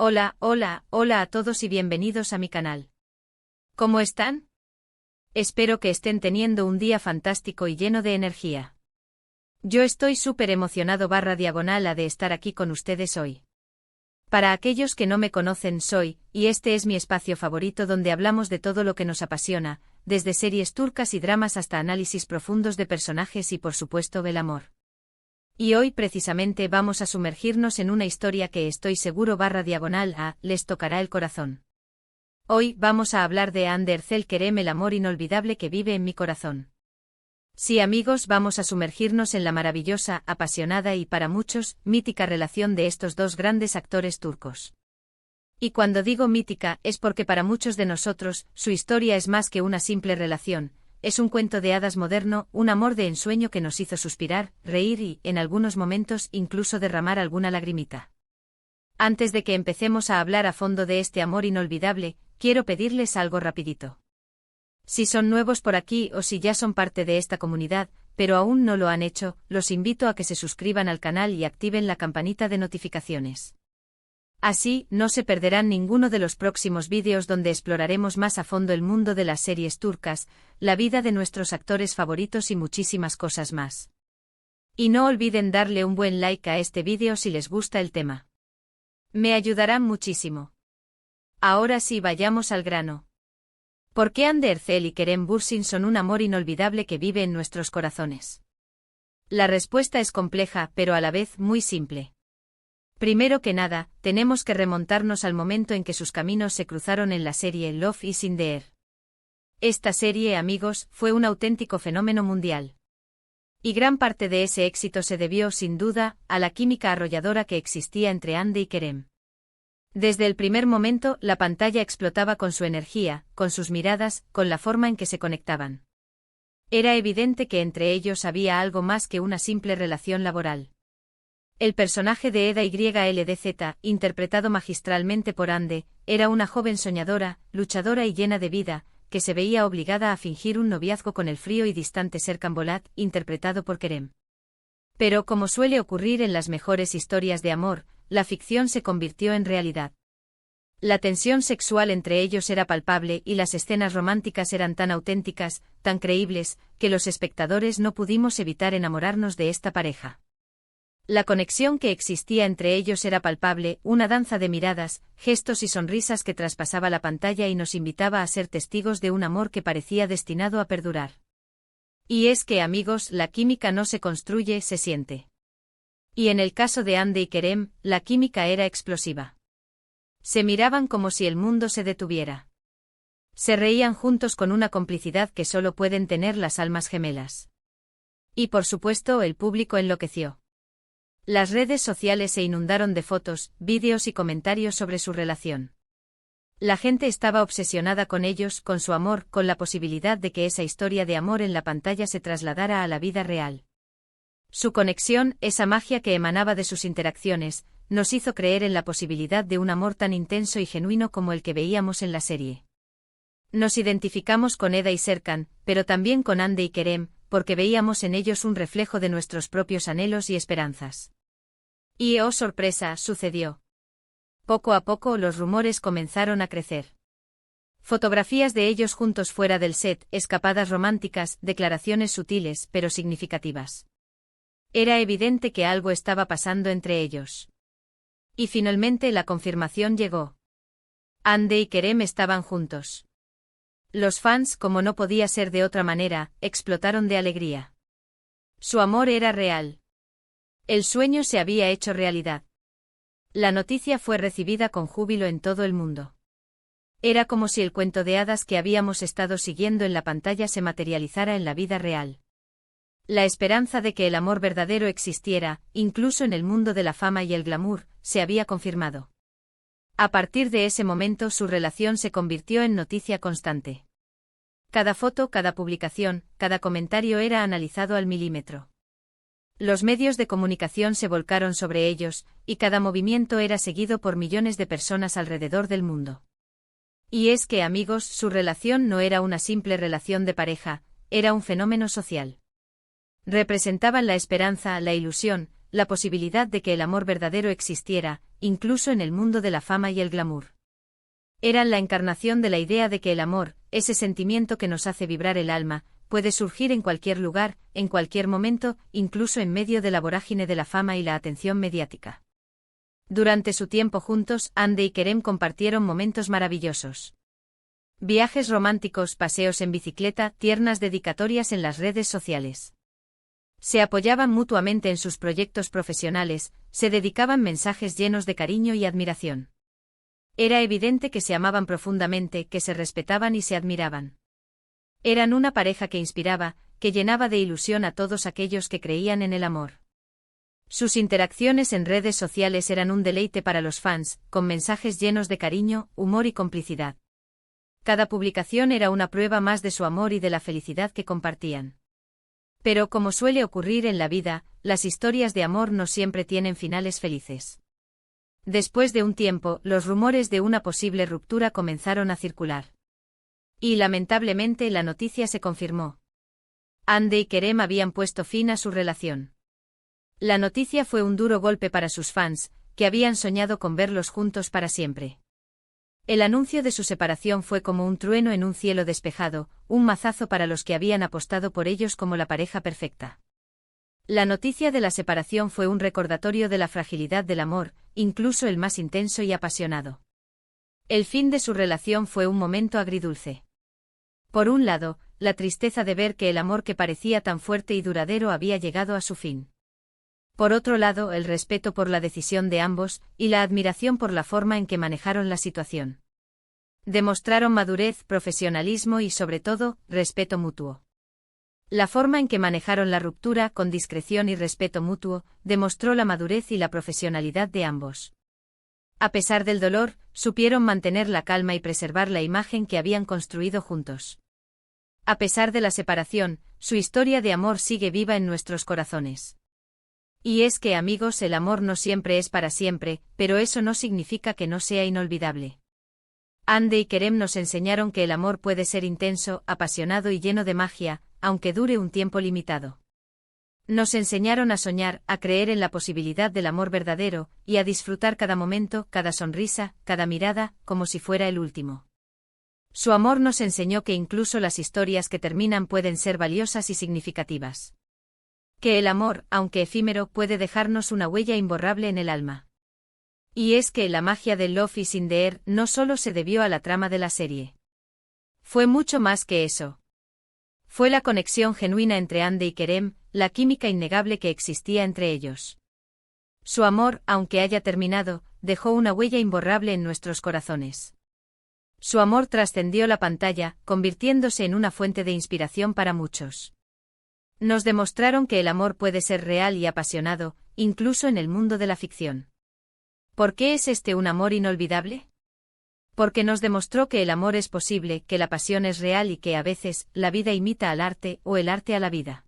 Hola, hola, hola a todos y bienvenidos a mi canal. ¿Cómo están? Espero que estén teniendo un día fantástico y lleno de energía. Yo estoy súper emocionado /diagonal de estar aquí con ustedes hoy. Para aquellos que no me conocen y este es mi espacio favorito donde hablamos de todo lo que nos apasiona, desde series turcas y dramas hasta análisis profundos de personajes y por supuesto el amor. Y hoy precisamente vamos a sumergirnos en una historia que estoy seguro /diagonal les tocará el corazón. Hoy vamos a hablar de Hande Erçel Kerem, el amor inolvidable que vive en mi corazón. Sí amigos, vamos a sumergirnos en la maravillosa, apasionada y para muchos, mítica relación de estos dos grandes actores turcos. Y cuando digo mítica es porque para muchos de nosotros, su historia es más que una simple relación. Es un cuento de hadas moderno, un amor de ensueño que nos hizo suspirar, reír y, en algunos momentos, incluso derramar alguna lagrimita. Antes de que empecemos a hablar a fondo de este amor inolvidable, quiero pedirles algo rapidito. Si son nuevos por aquí o si ya son parte de esta comunidad, pero aún no lo han hecho, los invito a que se suscriban al canal y activen la campanita de notificaciones. Así, no se perderán ninguno de los próximos vídeos donde exploraremos más a fondo el mundo de las series turcas, la vida de nuestros actores favoritos y muchísimas cosas más. Y no olviden darle un buen like a este vídeo si les gusta el tema. Me ayudarán muchísimo. Ahora sí, vayamos al grano. ¿Por qué Hande Erçel y Kerem Bürsin son un amor inolvidable que vive en nuestros corazones? La respuesta es compleja, pero a la vez muy simple. Primero que nada, tenemos que remontarnos al momento en que sus caminos se cruzaron en la serie Love is in the Air. Esta serie, amigos, fue un auténtico fenómeno mundial. Y gran parte de ese éxito se debió, sin duda, a la química arrolladora que existía entre Hande y Kerem. Desde el primer momento, la pantalla explotaba con su energía, con sus miradas, con la forma en que se conectaban. Era evidente que entre ellos había algo más que una simple relación laboral. El personaje de Eda YLDZ, interpretado magistralmente por Hande, era una joven soñadora, luchadora y llena de vida, que se veía obligada a fingir un noviazgo con el frío y distante Serkan Bolat, interpretado por Kerem. Pero como suele ocurrir en las mejores historias de amor, la ficción se convirtió en realidad. La tensión sexual entre ellos era palpable y las escenas románticas eran tan auténticas, tan creíbles, que los espectadores no pudimos evitar enamorarnos de esta pareja. La conexión que existía entre ellos era palpable, una danza de miradas, gestos y sonrisas que traspasaba la pantalla y nos invitaba a ser testigos de un amor que parecía destinado a perdurar. Y es que, amigos, la química no se construye, se siente. Y en el caso de Hande y Kerem, la química era explosiva. Se miraban como si el mundo se detuviera. Se reían juntos con una complicidad que solo pueden tener las almas gemelas. Y por supuesto, el público enloqueció. Las redes sociales se inundaron de fotos, vídeos y comentarios sobre su relación. La gente estaba obsesionada con ellos, con su amor, con la posibilidad de que esa historia de amor en la pantalla se trasladara a la vida real. Su conexión, esa magia que emanaba de sus interacciones, nos hizo creer en la posibilidad de un amor tan intenso y genuino como el que veíamos en la serie. Nos identificamos con Eda y Serkan, pero también con Hande y Kerem, porque veíamos en ellos un reflejo de nuestros propios anhelos y esperanzas. Y oh sorpresa, sucedió. Poco a poco los rumores comenzaron a crecer. Fotografías de ellos juntos fuera del set, escapadas románticas, declaraciones sutiles pero significativas. Era evidente que algo estaba pasando entre ellos. Y finalmente la confirmación llegó. Hande y Kerem estaban juntos. Los fans, como no podía ser de otra manera, explotaron de alegría. Su amor era real. El sueño se había hecho realidad. La noticia fue recibida con júbilo en todo el mundo. Era como si el cuento de hadas que habíamos estado siguiendo en la pantalla se materializara en la vida real. La esperanza de que el amor verdadero existiera, incluso en el mundo de la fama y el glamour, se había confirmado. A partir de ese momento su relación se convirtió en noticia constante. Cada foto, cada publicación, cada comentario era analizado al milímetro. Los medios de comunicación se volcaron sobre ellos, y cada movimiento era seguido por millones de personas alrededor del mundo. Y es que, amigos, su relación no era una simple relación de pareja, era un fenómeno social. Representaban la esperanza, la ilusión, la posibilidad de que el amor verdadero existiera, incluso en el mundo de la fama y el glamour. Eran la encarnación de la idea de que el amor, ese sentimiento que nos hace vibrar el alma, puede surgir en cualquier lugar, en cualquier momento, incluso en medio de la vorágine de la fama y la atención mediática. Durante su tiempo juntos, Hande y Kerem compartieron momentos maravillosos. Viajes románticos, paseos en bicicleta, tiernas dedicatorias en las redes sociales. Se apoyaban mutuamente en sus proyectos profesionales, se dedicaban mensajes llenos de cariño y admiración. Era evidente que se amaban profundamente, que se respetaban y se admiraban. Eran una pareja que inspiraba, que llenaba de ilusión a todos aquellos que creían en el amor. Sus interacciones en redes sociales eran un deleite para los fans, con mensajes llenos de cariño, humor y complicidad. Cada publicación era una prueba más de su amor y de la felicidad que compartían. Pero como suele ocurrir en la vida, las historias de amor no siempre tienen finales felices. Después de un tiempo, los rumores de una posible ruptura comenzaron a circular. Y lamentablemente la noticia se confirmó. Hande y Kerem habían puesto fin a su relación. La noticia fue un duro golpe para sus fans, que habían soñado con verlos juntos para siempre. El anuncio de su separación fue como un trueno en un cielo despejado, un mazazo para los que habían apostado por ellos como la pareja perfecta. La noticia de la separación fue un recordatorio de la fragilidad del amor, incluso el más intenso y apasionado. El fin de su relación fue un momento agridulce. Por un lado, la tristeza de ver que el amor que parecía tan fuerte y duradero había llegado a su fin. Por otro lado, el respeto por la decisión de ambos, y la admiración por la forma en que manejaron la situación. Demostraron madurez, profesionalismo y, sobre todo, respeto mutuo. La forma en que manejaron la ruptura, con discreción y respeto mutuo, demostró la madurez y la profesionalidad de ambos. A pesar del dolor, supieron mantener la calma y preservar la imagen que habían construido juntos. A pesar de la separación, su historia de amor sigue viva en nuestros corazones. Y es que, amigos, el amor no siempre es para siempre, pero eso no significa que no sea inolvidable. Hande y Kerem nos enseñaron que el amor puede ser intenso, apasionado y lleno de magia, aunque dure un tiempo limitado. Nos enseñaron a soñar, a creer en la posibilidad del amor verdadero, y a disfrutar cada momento, cada sonrisa, cada mirada, como si fuera el último. Su amor nos enseñó que incluso las historias que terminan pueden ser valiosas y significativas. Que el amor, aunque efímero, puede dejarnos una huella imborrable en el alma. Y es que la magia de Love is in the Air no solo se debió a la trama de la serie. Fue mucho más que eso. Fue la conexión genuina entre Hande y Kerem, la química innegable que existía entre ellos. Su amor, aunque haya terminado, dejó una huella imborrable en nuestros corazones. Su amor trascendió la pantalla, convirtiéndose en una fuente de inspiración para muchos. Nos demostraron que el amor puede ser real y apasionado, incluso en el mundo de la ficción. ¿Por qué es este un amor inolvidable? Porque nos demostró que el amor es posible, que la pasión es real y que a veces, la vida imita al arte o el arte a la vida.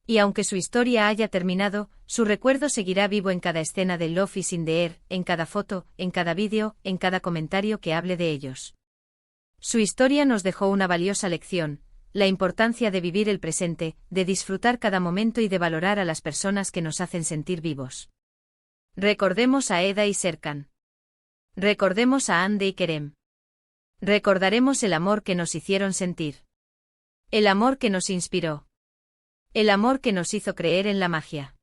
Y aunque su historia haya terminado, su recuerdo seguirá vivo en cada escena de Love is in the Air, en cada foto, en cada vídeo, en cada comentario que hable de ellos. Su historia nos dejó una valiosa lección, la importancia de vivir el presente, de disfrutar cada momento y de valorar a las personas que nos hacen sentir vivos. Recordemos a Eda y Serkan. Recordemos a Hande y Kerem. Recordaremos el amor que nos hicieron sentir. El amor que nos inspiró. El amor que nos hizo creer en la magia.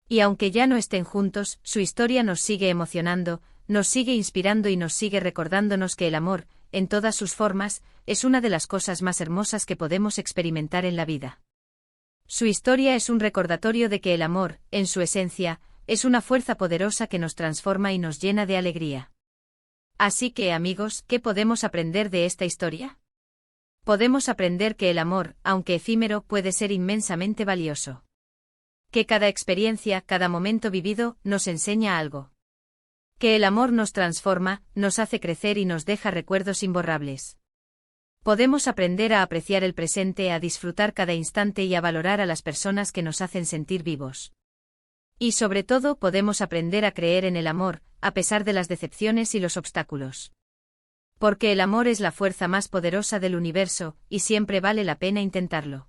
Y aunque ya no estén juntos, su historia nos sigue emocionando, nos sigue inspirando y nos sigue recordándonos que el amor, en todas sus formas, es una de las cosas más hermosas que podemos experimentar en la vida. Su historia es un recordatorio de que el amor, en su esencia, es una fuerza poderosa que nos transforma y nos llena de alegría. Así que, amigos, ¿qué podemos aprender de esta historia? Podemos aprender que el amor, aunque efímero, puede ser inmensamente valioso. Que cada experiencia, cada momento vivido, nos enseña algo. Que el amor nos transforma, nos hace crecer y nos deja recuerdos imborrables. Podemos aprender a apreciar el presente, a disfrutar cada instante y a valorar a las personas que nos hacen sentir vivos. Y sobre todo podemos aprender a creer en el amor, a pesar de las decepciones y los obstáculos. Porque el amor es la fuerza más poderosa del universo, y siempre vale la pena intentarlo.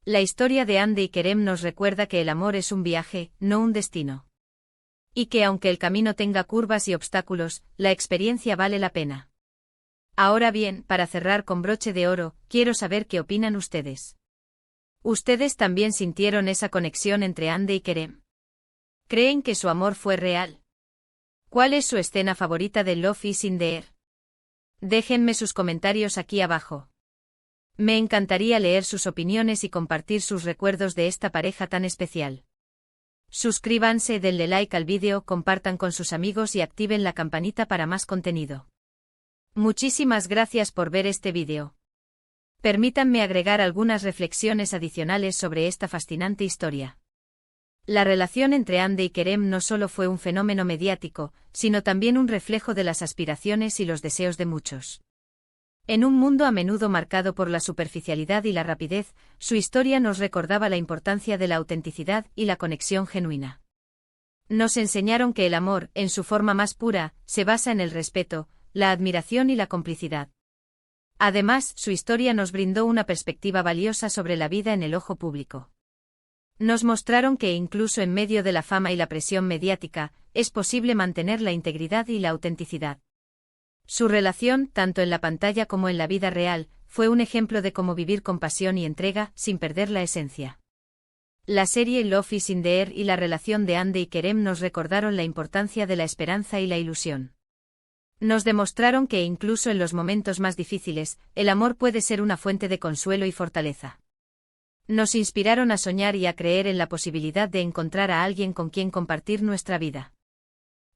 La historia de Hande y Kerem nos recuerda que el amor es un viaje, no un destino. Y que aunque el camino tenga curvas y obstáculos, la experiencia vale la pena. Ahora bien, para cerrar con broche de oro, quiero saber qué opinan ustedes. ¿Ustedes también sintieron esa conexión entre Hande y Kerem? ¿Creen que su amor fue real? ¿Cuál es su escena favorita de Love is in the Air? Déjenme sus comentarios aquí abajo. Me encantaría leer sus opiniones y compartir sus recuerdos de esta pareja tan especial. Suscríbanse, denle like al vídeo, compartan con sus amigos y activen la campanita para más contenido. Muchísimas gracias por ver este vídeo. Permítanme agregar algunas reflexiones adicionales sobre esta fascinante historia. La relación entre Hande y Kerem no solo fue un fenómeno mediático, sino también un reflejo de las aspiraciones y los deseos de muchos. En un mundo a menudo marcado por la superficialidad y la rapidez, su historia nos recordaba la importancia de la autenticidad y la conexión genuina. Nos enseñaron que el amor, en su forma más pura, se basa en el respeto, la admiración y la complicidad. Además, su historia nos brindó una perspectiva valiosa sobre la vida en el ojo público. Nos mostraron que incluso en medio de la fama y la presión mediática, es posible mantener la integridad y la autenticidad. Su relación, tanto en la pantalla como en la vida real, fue un ejemplo de cómo vivir con pasión y entrega, sin perder la esencia. La serie Love is in the Air y la relación de Hande y Kerem nos recordaron la importancia de la esperanza y la ilusión. Nos demostraron que incluso en los momentos más difíciles, el amor puede ser una fuente de consuelo y fortaleza. Nos inspiraron a soñar y a creer en la posibilidad de encontrar a alguien con quien compartir nuestra vida.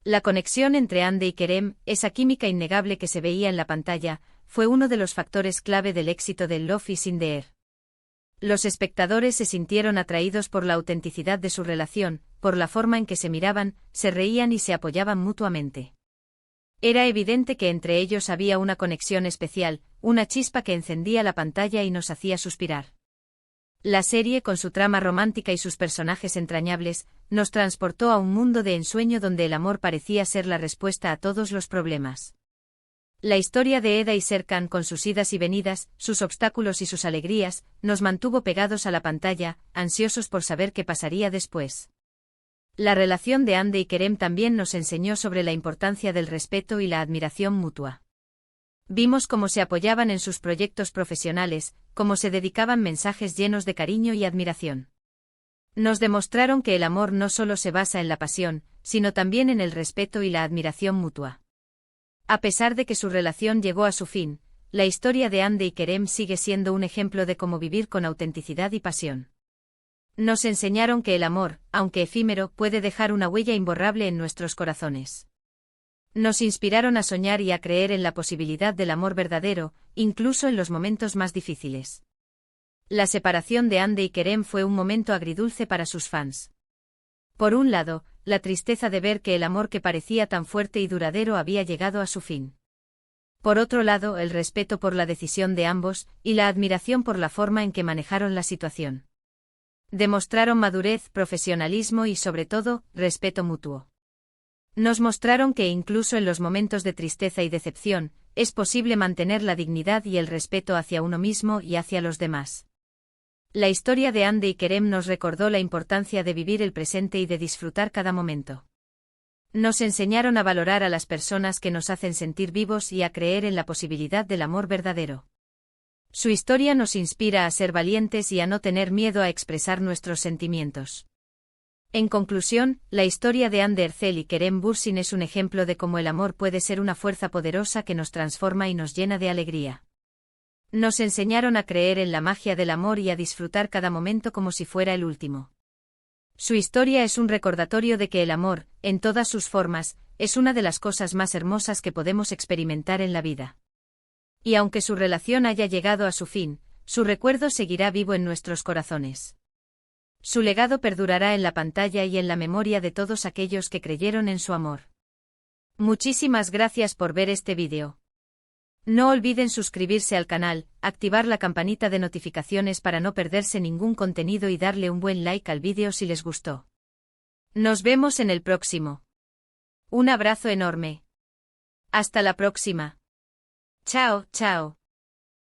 La conexión entre Hande y Kerem, esa química innegable que se veía en la pantalla, fue uno de los factores clave del éxito de Love is in the Air. Los espectadores se sintieron atraídos por la autenticidad de su relación, por la forma en que se miraban, se reían y se apoyaban mutuamente. Era evidente que entre ellos había una conexión especial, una chispa que encendía la pantalla y nos hacía suspirar. La serie, con su trama romántica y sus personajes entrañables, nos transportó a un mundo de ensueño donde el amor parecía ser la respuesta a todos los problemas. La historia de Eda y Serkan, con sus idas y venidas, sus obstáculos y sus alegrías, nos mantuvo pegados a la pantalla, ansiosos por saber qué pasaría después. La relación de Hande y Kerem también nos enseñó sobre la importancia del respeto y la admiración mutua. Vimos cómo se apoyaban en sus proyectos profesionales, cómo se dedicaban mensajes llenos de cariño y admiración. Nos demostraron que el amor no solo se basa en la pasión, sino también en el respeto y la admiración mutua. A pesar de que su relación llegó a su fin, la historia de Hande y Kerem sigue siendo un ejemplo de cómo vivir con autenticidad y pasión. Nos enseñaron que el amor, aunque efímero, puede dejar una huella imborrable en nuestros corazones. Nos inspiraron a soñar y a creer en la posibilidad del amor verdadero, incluso en los momentos más difíciles. La separación de Hande y Kerem fue un momento agridulce para sus fans. Por un lado, la tristeza de ver que el amor que parecía tan fuerte y duradero había llegado a su fin. Por otro lado, el respeto por la decisión de ambos, y la admiración por la forma en que manejaron la situación. Demostraron madurez, profesionalismo y, sobre todo, respeto mutuo. Nos mostraron que incluso en los momentos de tristeza y decepción, es posible mantener la dignidad y el respeto hacia uno mismo y hacia los demás. La historia de Hande y Kerem nos recordó la importancia de vivir el presente y de disfrutar cada momento. Nos enseñaron a valorar a las personas que nos hacen sentir vivos y a creer en la posibilidad del amor verdadero. Su historia nos inspira a ser valientes y a no tener miedo a expresar nuestros sentimientos. En conclusión, la historia de Hande Erçel y Kerem Bürsin es un ejemplo de cómo el amor puede ser una fuerza poderosa que nos transforma y nos llena de alegría. Nos enseñaron a creer en la magia del amor y a disfrutar cada momento como si fuera el último. Su historia es un recordatorio de que el amor, en todas sus formas, es una de las cosas más hermosas que podemos experimentar en la vida. Y aunque su relación haya llegado a su fin, su recuerdo seguirá vivo en nuestros corazones. Su legado perdurará en la pantalla y en la memoria de todos aquellos que creyeron en su amor. Muchísimas gracias por ver este vídeo. No olviden suscribirse al canal, activar la campanita de notificaciones para no perderse ningún contenido y darle un buen like al vídeo si les gustó. Nos vemos en el próximo. Un abrazo enorme. Hasta la próxima. Chao, chao.